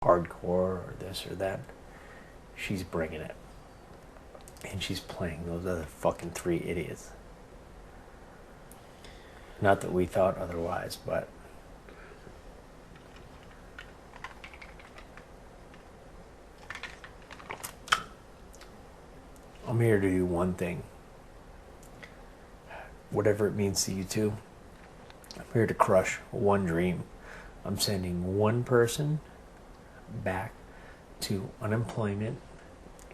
hardcore or this or that. She's bringing it. And she's playing those other fucking 3 idiots. Not that we thought otherwise, but I'm here to do one thing. Whatever it means to you two. I'm here to crush one dream. I'm sending one person back to unemployment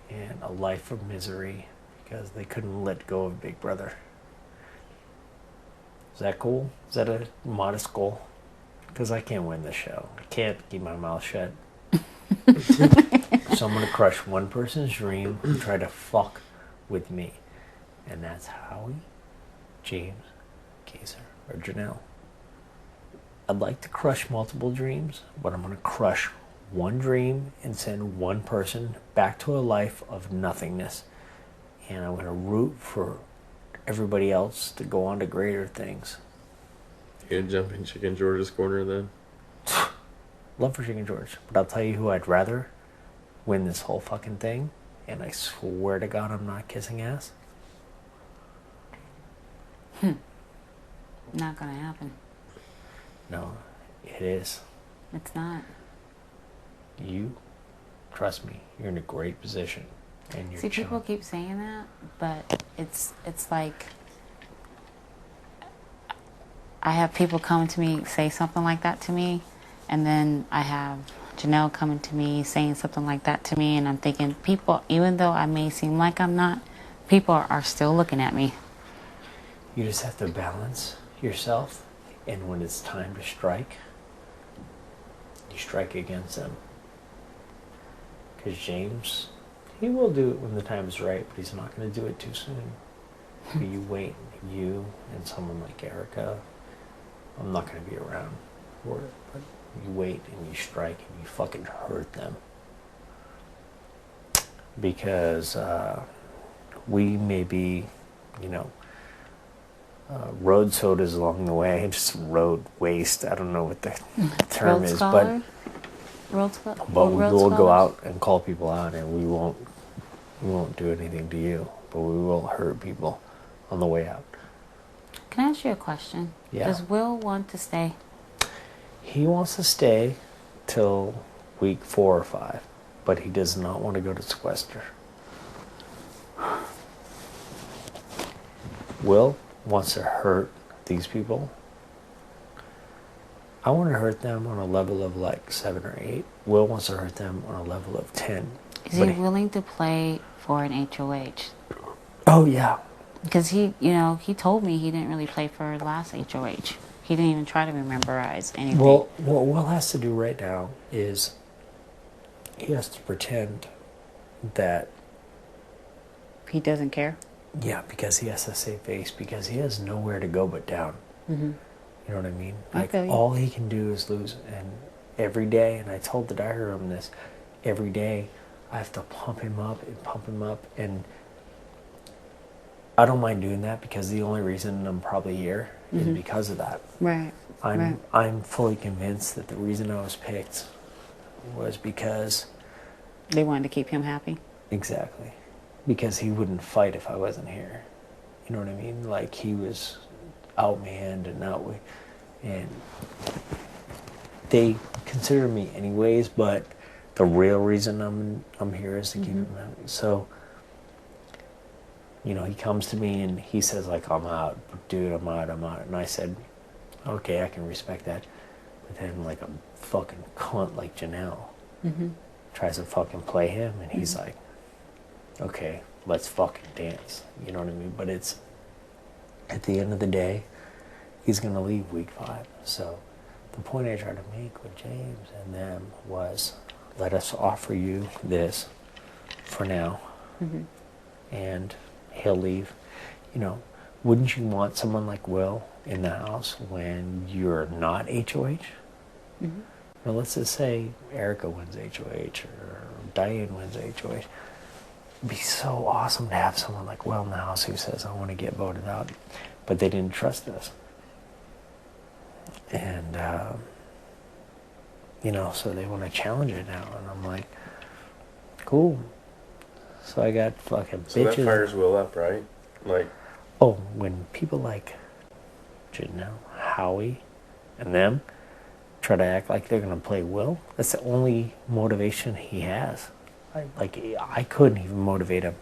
and a life of misery because they couldn't let go of Big Brother. Is that cool? Is that a modest goal? Because I can't win this show. I can't keep my mouth shut. So I'm going to crush one person's dream and try to fuck with me. And that's Howie, James, Jase, or Janelle. I'd like to crush multiple dreams, but I'm going to crush one dream and send one person back to a life of nothingness. And I'm going to root for everybody else to go on to greater things. You gonna jump in Chicken George's corner then? Love for Chicken George. But I'll tell you who I'd rather win this whole fucking thing. And I swear to God I'm not kissing ass. Not gonna happen. No, it is. It's not. You, trust me, you're in a great position. And you're See, chilling. people keep saying that, but it's like I have people come to me, say something like that to me, and then I have Janelle coming to me saying something like that to me, and I'm thinking, people, even though I may seem like I'm not, people are still looking at me. You just have to balance yourself, and when it's time to strike, you strike against them. Because James, he will do it when the time is right, but he's not going to do it too soon. But you wait, you and someone like Erica, I'm not going to be around for it, but you wait and you strike and you fucking hurt them. Because we may be, road sodas along the way, just road waste. I don't know what the term is, but we will go out and call people out, and we won't do anything to you, but we will hurt people on the way out. Can I ask you a question? Yeah. Does Will want to stay? He wants to stay till week 4 or 5, but he does not want to go to sequester. Will wants to hurt these people. I want to hurt them on a level of like 7 or 8. Will wants to hurt them on a level of 10. Is he willing to play for an HOH? Oh, yeah. Because he told me he didn't really play for the last HOH. He didn't even try to memorize anything. Well, what Will has to do right now is he has to pretend that he doesn't care? Yeah, because he has to save face, because he has nowhere to go but down. Mm-hmm. You know what I mean? Like, all he can do is lose. And every day, and I told the diary room this, every day I have to pump him up. And I don't mind doing that, because the only reason I'm probably here is because of that. Right. I'm fully convinced that the reason I was picked was because they wanted to keep him happy. Exactly. Because he wouldn't fight if I wasn't here. You know what I mean? Like, he was outmanned and they consider me anyways, but the real reason I'm here is to keep him happy. So, he comes to me and he says, like, I'm out. Dude, I'm out. And I said, okay, I can respect that. But then, like, a fucking cunt like Janelle tries to fucking play him, and he's like, okay, let's fucking dance. You know what I mean? But it's, at the end of the day, he's going to leave week 5. So the point I tried to make with James and them was, let us offer you this for now. And he'll leave. Wouldn't you want someone like Will in the house when you're not HOH? Well, let's just say Erica wins HOH or Diane wins HOH. It'd be so awesome to have someone like Will in the house who says, I want to get voted out. But they didn't trust us. And you know, so they want to challenge it now. And I'm like, cool. So I got fucking So bitches. that fires Will up, right? Like, Oh, when people like Janelle, Howie, and them try to act like they're going to play Will, that's the only motivation he has. I couldn't even motivate him.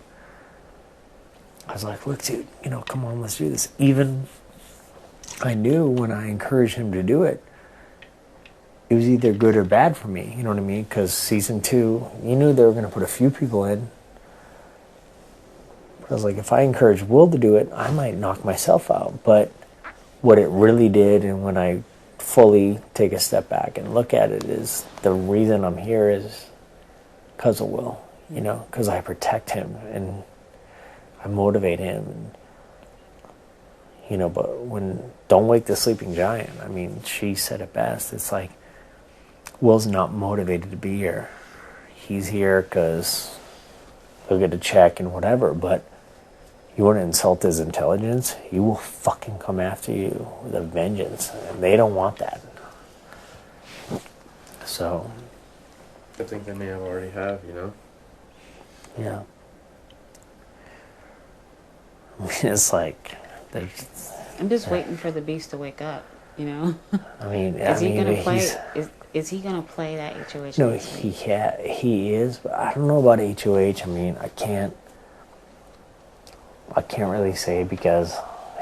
I was like, look, dude, you know, come on, let's do this. Even I knew when I encouraged him to do it, it was either good or bad for me. You know what I mean? Because season 2, you knew they were going to put a few people in. I was like, if I encourage Will to do it, I might knock myself out. But what it really did, and when I fully take a step back and look at it, is the reason I'm here is because of Will. You know, because I protect him and I motivate him. And, you know, but when don't wake the sleeping giant. I mean, she said it best. It's like Will's not motivated to be here. He's here because he'll get a check and whatever, but you want to insult his intelligence, he will fucking come after you with a vengeance. And they don't want that. So, I think they may have already have, you know? yeah. I mean, it's like, I'm just waiting for the beast to wake up, you know? I mean, Is he gonna play? he's- Is he gonna play that HOH? No, this week? he is, but I don't know about HOH. I mean, I can't really say because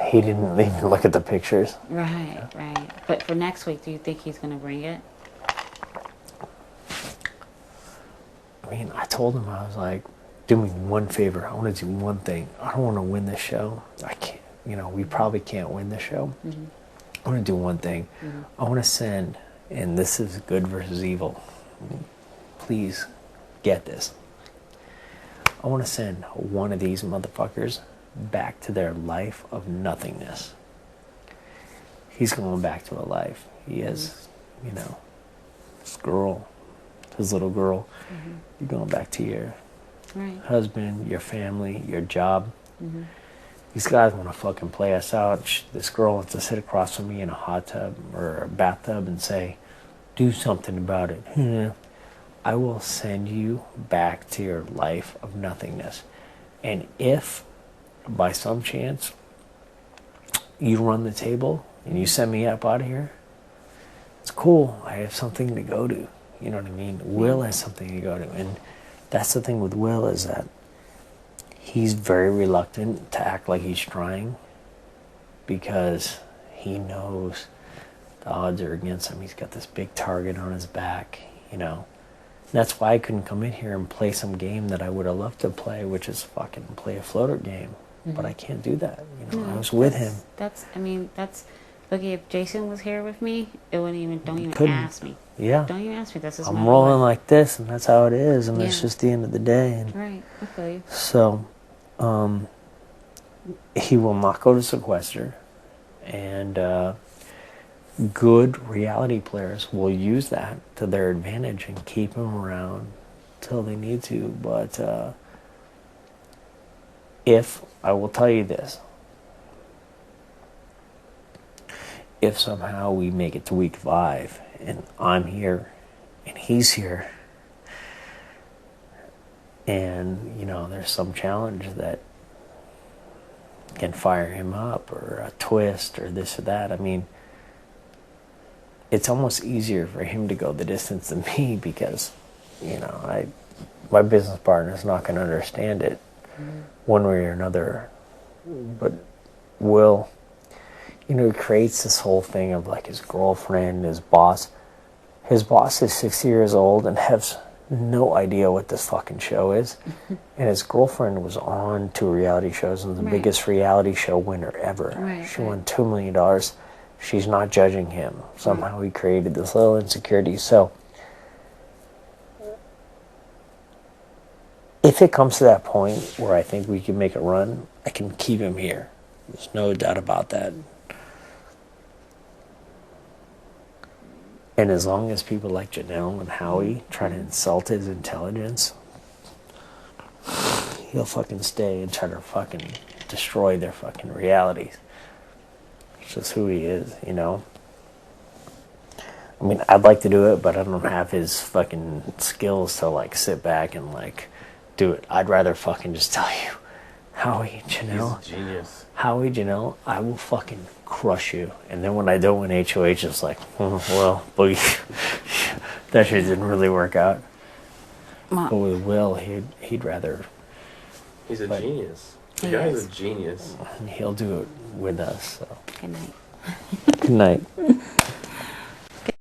he didn't even look at the pictures. Right, right. But for next week, do you think he's gonna bring it? I mean, I told him, I was like, do me one favor. I want to do one thing. I don't want to win this show. I can't, you know, we probably can't win the show. Mm-hmm. I want to do one thing. Mm-hmm. I want to send, and this is good versus evil. Please get this. I want to send one of these motherfuckers back to their life of nothingness. He's going back to a life. He has, you know, this girl, his little girl. Mm-hmm. You're going back to your Right. husband, your family, your job. Mm-hmm. These guys want to fucking play us out. This girl wants to sit across from me in a hot tub or a bathtub and say, do something about it. I will send you back to your life of nothingness. And if, by some chance, you run the table and you send me up out of here, it's cool. I have something to go to. You know what I mean? Will has something to go to. And that's the thing with Will, is that he's very reluctant to act like he's trying because he knows the odds are against him. He's got this big target on his back, you know. That's why I couldn't come in here and play some game that I would have loved to play, which is fucking play a floater game. Mm-hmm. But I can't do that. You know, I was with him. Look, if Jason was here with me, it wouldn't even, don't even Couldn't. ask me. Yeah. Don't even ask me. That's just I'm rolling like this, and that's how it is, and it's Yeah. just the end of the day. And right. I feel you. so, he will not go to sequester, and good reality players will use that to their advantage and keep him around till they need to. But if, I will tell you this, if somehow we make it to week 5 and I'm here and he's here and, you know, there's some challenge that can fire him up or a twist or this or that, I mean, it's almost easier for him to go the distance than me because, you know, my business partner's not going to understand it one way or another. But Will, you know, he creates this whole thing of like his girlfriend, his boss. His boss is 60 years old and has no idea what this fucking show is. And his girlfriend was on 2 reality shows and the Right. biggest reality show winner ever. Right, She right. won $2 million. She's not judging him. Somehow he created this little insecurity. So if it comes to that point where I think we can make a run, I can keep him here. There's no doubt about that. And as long as people like Janelle and Howie try to insult his intelligence, he'll fucking stay and try to fucking destroy their fucking realities. It's just who he is, you know? I mean, I'd like to do it, but I don't have his fucking skills to like sit back and like do it. I'd rather fucking just tell you, Howie, Janelle. He's a genius. Howie, Janelle, I will fucking crush you. And then when I don't win HOH, it's like, oh, well, Boogie, that shit didn't really work out. But with Will, he'd rather. He's a genius. The He guy's is. a genius. He'll do it with us. So. Good night. Good night.